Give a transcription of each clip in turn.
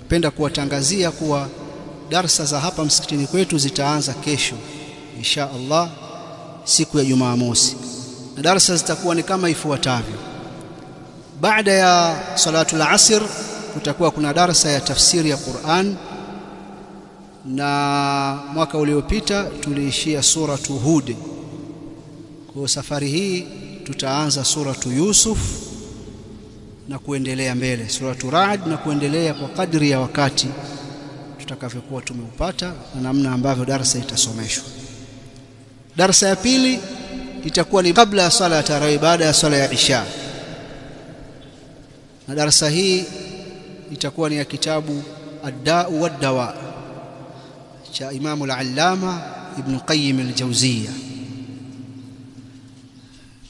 napenda kuwatangazia kuwa darasa za hapa msikitini kwetu zitaanza kesho insha Allah siku ya Jumamosi, na darasa zitakuwa ni kama ifuatavyo. Baada ya salatul asr kutakuwa kuna darasa ya tafsiri ya Qur'an, na mwaka uliopita tuliishia suratu Hud. Kwa safari hii tutaanza suratu Yusuf na kuendelea mbele, suratu Ra'd na kuendelea kwa kadri ya wakati tutakavyokuwa tumeupata na namna ambavyo darasa itasomeshwa. Darasa ya pili itakuwa ni kabla ya sala ya tarawih, baada ya sala ya Isha, na darasa hii itakuwa ni ya kitabu Ad-Da'u wad-Dawa cha Imam al-Allama Ibn Qayyim al-Jawziyya.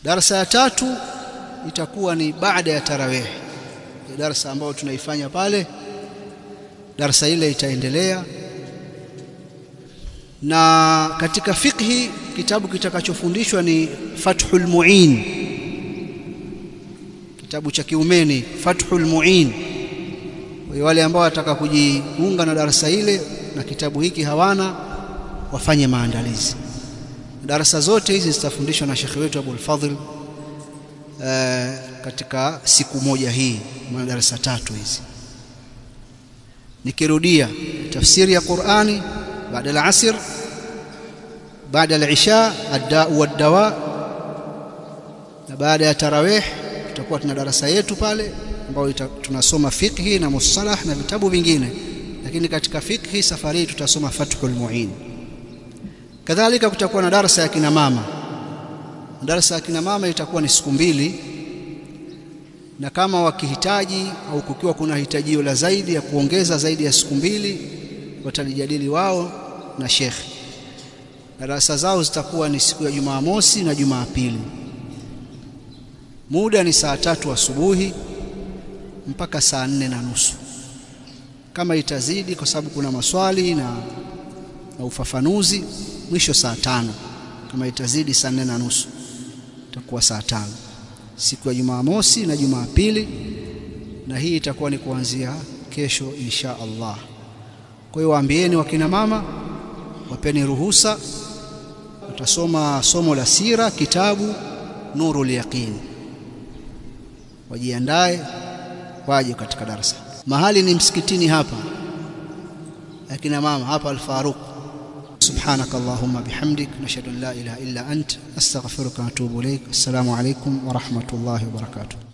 Darasa ya tatu itakuwa ni baada ya tarawih, darasa ambayo tunaifanya pale. Darasa ile itaendelea, na katika fiqhi kitabu kitakachofundishwa ni Fathul Mu'in, kitabu cha Kiumeni, Fathul Mu'in. Kwa wale ambao wataka kujiunga na darasa ile na kitabu hiki hawana, wafanye maandalizi. Darasa zote hizi zitafundishwa na Sheikh wetu Abul Fadhl katika siku moja hii, madarasa tatu hizi. Nikirudia, tafsiri ya Qur'ani baada ya asr, baada ya Isha Ad-Da'u wad-Dawa, na baada ya tarawih tutakuwa tuna darasa yetu pale ambayo tunasoma fiqhi na mustalah na vitabu vingine, lakini katika fiqhi safari tutasoma Fathul Mu'in. Kadhalika kutakuwa na darasa ya kina mama. Darasa ya kina mama itakuwa ni siku mbili, na kama wakihitaji au kukiwa kuna hitajio la zaidi ya kuongeza zaidi ya siku mbili, watalijadili wao na Sheikh. Darasa zao zitakuwa ni siku ya Jumamosi na Jumapili. Muda ni saa 3 asubuhi mpaka saa 4:30. Kama itazidi kwa sababu kuna maswali na ufafanuzi, mwisho saa 5. Kama itazidi saa 4:30 itakuwa saa 5 siku ya Jumamosi na Jumapili, na hii itakuwa ni kuanzia kesho insha Allah. Kwa hiyo waambieni wakina mama wapeni ruhusa, watasoma somo la sira, kitabu Nurul Yaqin, wajiandae waje katika darasa. Mahali ni msikitini hapa akina mama hapa Al-Faruq. سبحانك اللهم بحمدك نشهد أن لا إله إلا أنت أستغفرك وأتوب إليك. السلام عليكم ورحمة الله وبركاته.